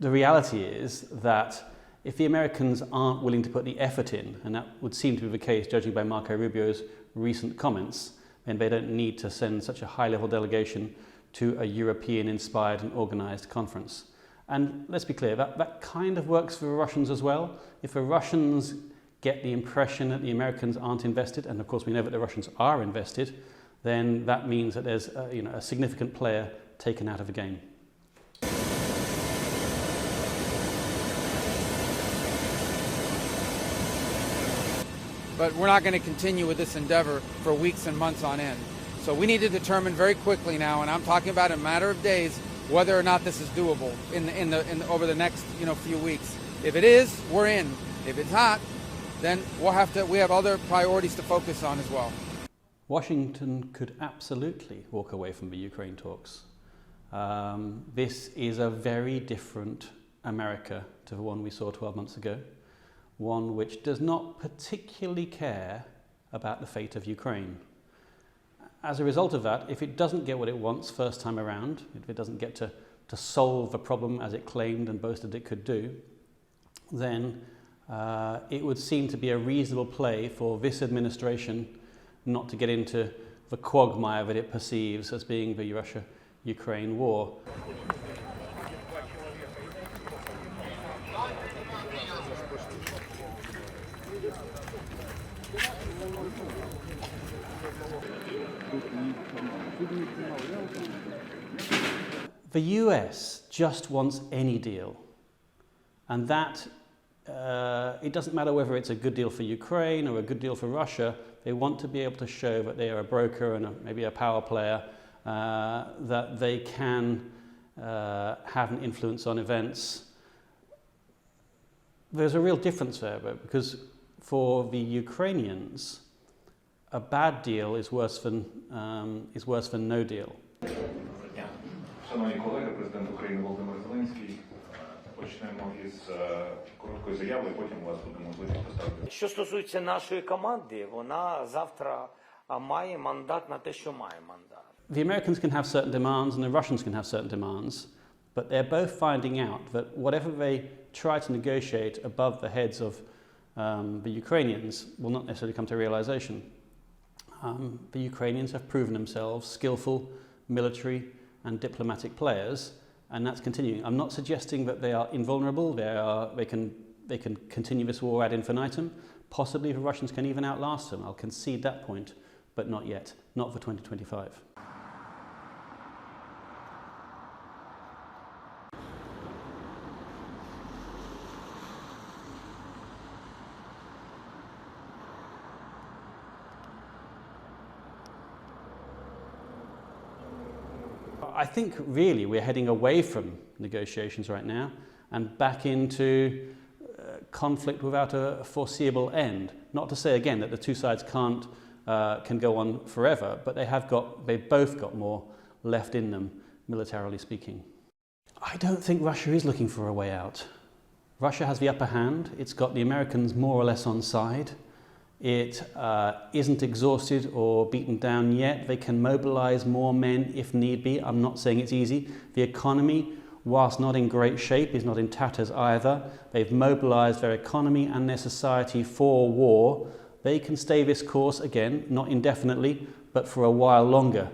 the reality is that if the Americans aren't willing to put the effort in, and that would seem to be the case judging by Marco Rubio's recent comments, then they don't need to send such a high-level delegation to a European-inspired and organised conference. And let's be clear, that kind of works for the Russians as well. If the Russians get the impression that the Americans aren't invested, and of course we know that the Russians are invested, then that means that there's a significant player taken out of the game. But we're not going to continue with this endeavor for weeks and months on end. So we need to determine very quickly now, and I'm talking about in a matter of days, whether or not this is doable over the next few weeks. If it is, we're in. If it's not, then we have other priorities to focus on as well. Washington could absolutely walk away from the Ukraine talks. This is a very different America to the one we saw 12 months ago. One which does not particularly care about the fate of Ukraine. As a result of that, if it doesn't get what it wants first time around, if it doesn't get to solve the problem as it claimed and boasted it could do, then it would seem to be a reasonable play for this administration not to get into the quagmire that it perceives as being the Russia-Ukraine war. The US just wants any deal, and that it doesn't matter whether it's a good deal for Ukraine or a good deal for Russia. They want to be able to show that they are a broker and maybe a power player, that they can have an influence on events. There's a real difference there, because for the Ukrainians, a bad deal is worse than no deal. Шановні колеги, президент України Володимир Зеленський, почнемо із короткої заяви, потім у вас буде можливість поставити. Що стосується нашої команди, вона завтра має мандат на те, що має мандат. The Americans can have certain demands and the Russians can have certain demands, but they're both finding out that whatever they try to negotiate above the heads of the Ukrainians will not necessarily come to realization. The Ukrainians have proven themselves skillful military and diplomatic players, and that's continuing. I'm not suggesting that they are invulnerable. They can continue this war ad infinitum. Possibly the Russians can even outlast them. I'll concede that point, but not yet. Not for 2025. I think really we're heading away from negotiations right now and back into conflict without a foreseeable end. Not to say again that the two sides can go on forever, but they've both got more left in them, militarily speaking. I don't think Russia is looking for a way out. Russia has the upper hand. It's got the Americans more or less on side. It isn't exhausted or beaten down yet. They can mobilize more men if need be. I'm not saying it's easy. The economy, whilst not in great shape, is not in tatters either. They've mobilized their economy and their society for war. They can stay this course again, not indefinitely, but for a while longer.